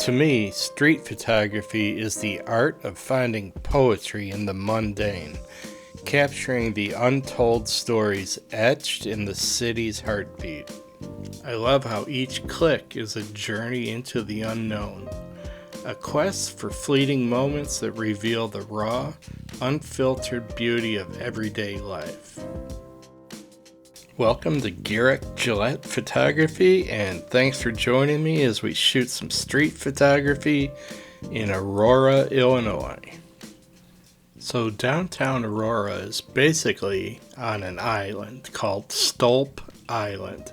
To me, street photography is the art of finding poetry in the mundane, capturing the untold stories etched in the city's heartbeat. I love how each click is a journey into the unknown, a quest for fleeting moments that reveal the raw, unfiltered beauty of everyday life. Welcome to Garrick Gillette Photography, and thanks for joining me as we shoot some street photography in Aurora, Illinois. So Downtown Aurora is basically on an island called Stolp Island.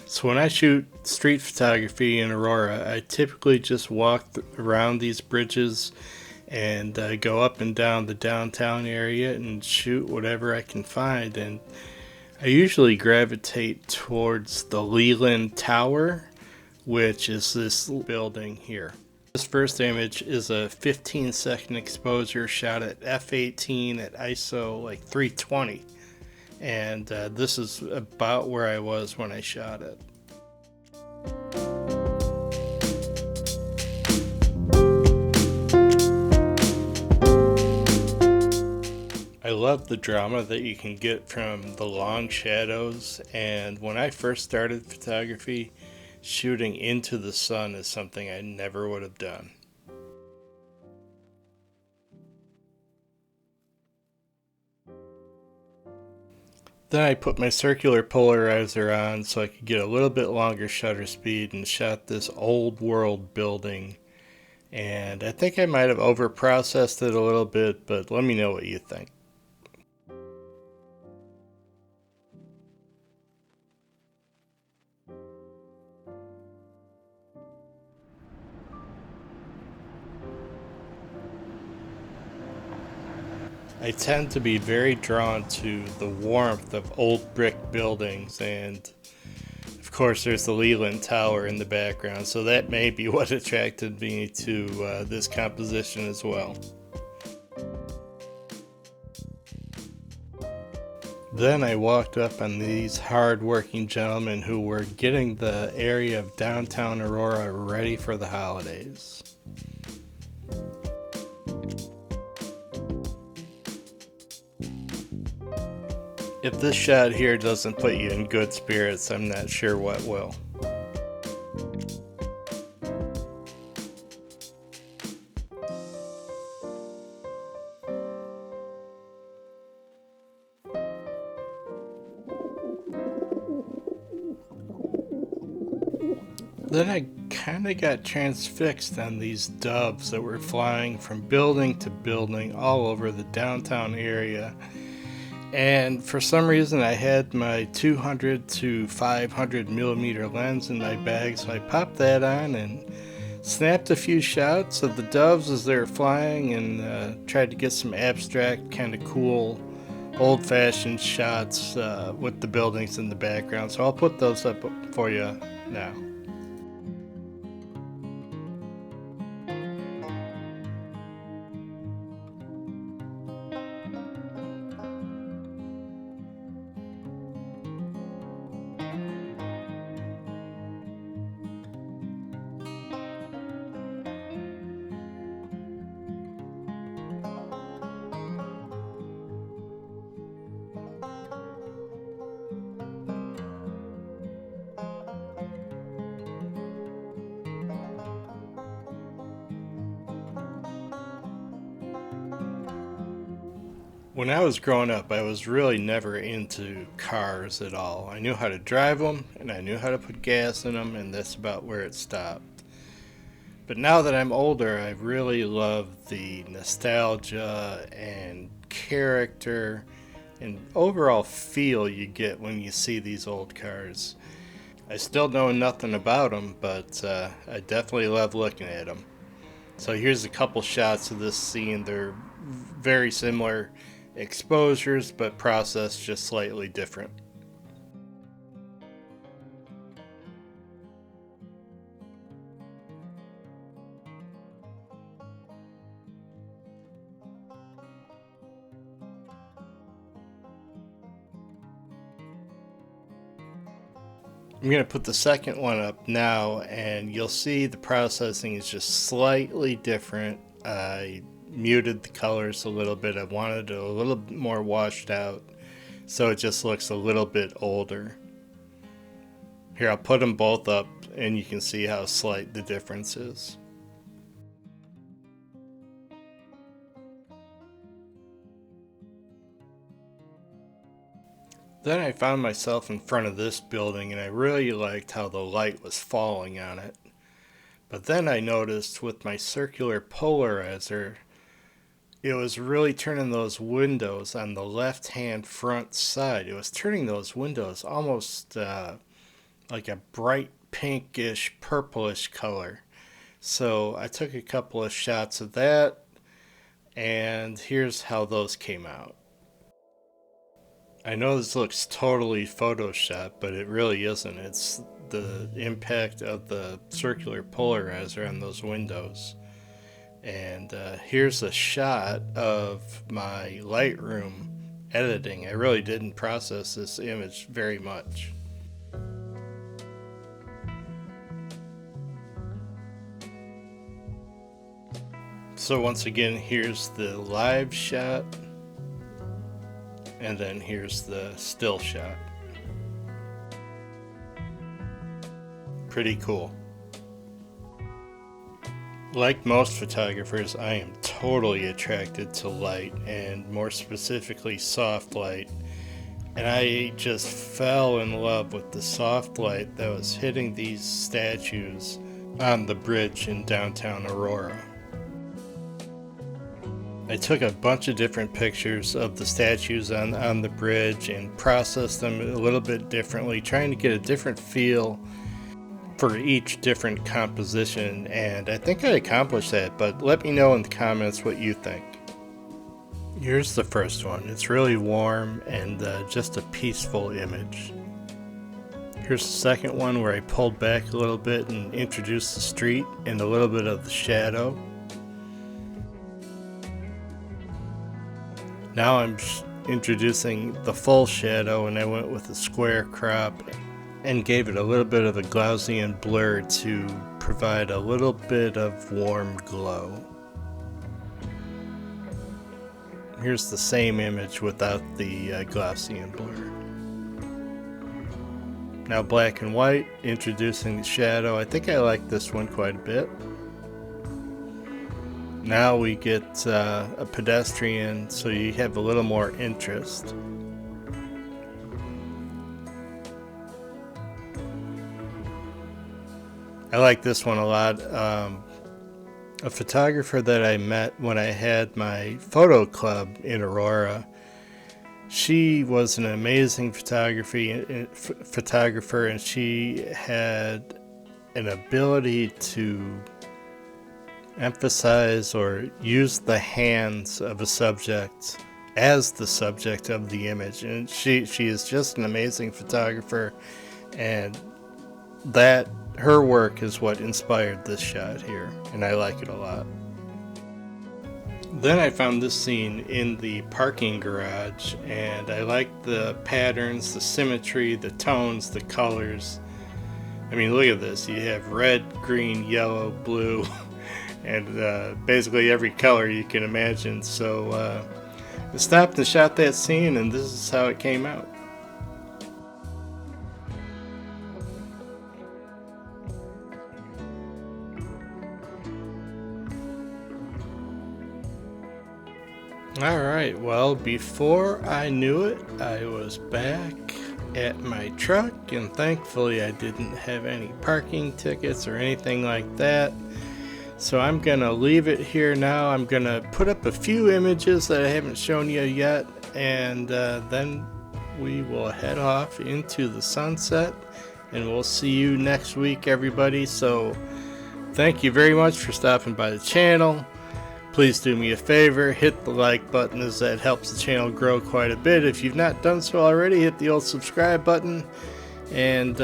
So when I shoot street photography in Aurora, I typically just walk around these bridges and go up and down the downtown area and shoot whatever I can find. And I usually gravitate towards the Leland Tower, which is this building here. This first image is a 15-second exposure shot at f/18 at ISO like 320. And this is about where I was when I shot it. I love the drama that you can get from the long shadows, and when I first started photography, shooting into the sun is something I never would have done. Then I put my circular polarizer on so I could get a little bit longer shutter speed and shot this old world building. And I think I might have over processed it a little bit, but let me know what you think. I tend to be very drawn to the warmth of old brick buildings, and of course there's the Leland Tower in the background, so that may be what attracted me to this composition as well. Then I walked up on these hard-working gentlemen who were getting the area of downtown Aurora ready for the holidays. If this shot here doesn't put you in good spirits, I'm not sure what will. Then I kind of got transfixed on these doves that were flying from building to building all over the downtown area. And for some reason I had my 200 to 500 millimeter lens in my bag, so I popped that on and snapped a few shots of the doves as they were flying, and tried to get some abstract, kind of cool, old-fashioned shots with the buildings in the background. So I'll put those up for you now. When I was growing up, I was really never into cars at all. I knew how to drive them, and I knew how to put gas in them, and that's about where it stopped. But now that I'm older, I really love the nostalgia and character and overall feel you get when you see these old cars. I still know nothing about them, but I definitely love looking at them. So here's a couple shots of this scene. They're very similar exposures, but processed just slightly different. I'm going to put the second one up now, and you'll see the processing is just slightly different. I muted the colors a little bit. I wanted it a little more washed out, so it just looks a little bit older. Here, I'll put them both up, and you can see how slight the difference is. Then I found myself in front of this building, and I really liked how the light was falling on it. But then I noticed with my circular polarizer, it was really turning those windows on the left-hand front side. It was turning those windows almost like a bright pinkish, purplish color. So I took a couple of shots of that, and here's how those came out. I know this looks totally photoshopped, but it really isn't. It's the impact of the circular polarizer on those windows. And here's a shot of my Lightroom editing. I really didn't process this image very much. So once again, here's the live shot. And then here's the still shot. Pretty cool. Like most photographers, I am totally attracted to light, and more specifically soft light. And I just fell in love with the soft light that was hitting these statues on the bridge in downtown Aurora. I took a bunch of different pictures of the statues on the bridge and processed them a little bit differently, trying to get a different feel for each different composition, and I think I accomplished that, but let me know in the comments what you think. Here's the first one. It's really warm and just a peaceful image. Here's the second one where I pulled back a little bit and introduced the street and a little bit of the shadow. Now I'm introducing the full shadow, and I went with a square crop and gave it a little bit of a Gaussian blur to provide a little bit of warm glow. Here's the same image without the Gaussian blur. Now black and white, introducing the shadow. I think I like this one quite a bit. Now we get a pedestrian, so you have a little more interest. I like this one a lot. A photographer that I met when I had my photo club in Aurora, she was an amazing photographer, and she had an ability to emphasize or use the hands of a subject as the subject of the image, and she is just an amazing photographer, and that her work is what inspired this shot here, and I like it a lot. Then I found this scene in the parking garage, and I like the patterns, the symmetry, the tones, the colors. I mean, look at this. You have red, green, yellow, blue, and basically every color you can imagine. So I stopped and shot that scene, and this is how it came out. Alright, well, before I knew it, I was back at my truck, and thankfully I didn't have any parking tickets or anything like that. So I'm gonna leave it here now. I'm gonna put up a few images that I haven't shown you yet, and then we will head off into the sunset, and we'll see you next week, everybody. So thank you very much for stopping by the channel. Please do me a favor, hit the like button, as that helps the channel grow quite a bit. If you've not done so already, hit the old subscribe button and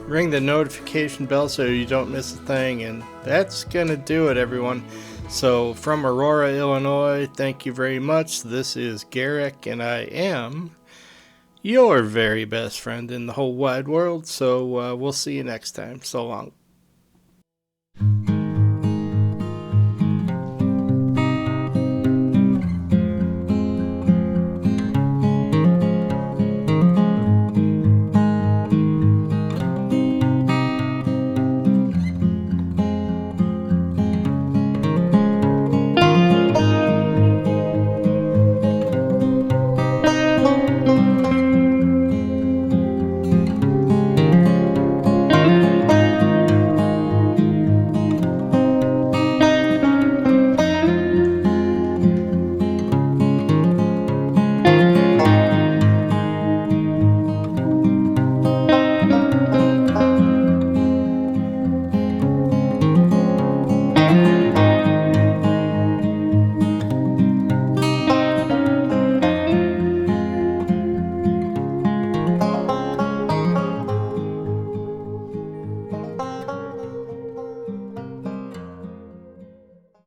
ring the notification bell so you don't miss a thing. And that's gonna do it, everyone. So from Aurora, Illinois, thank you very much. This is Garrick, and I am your very best friend in the whole wide world. So we'll see you next time. So long.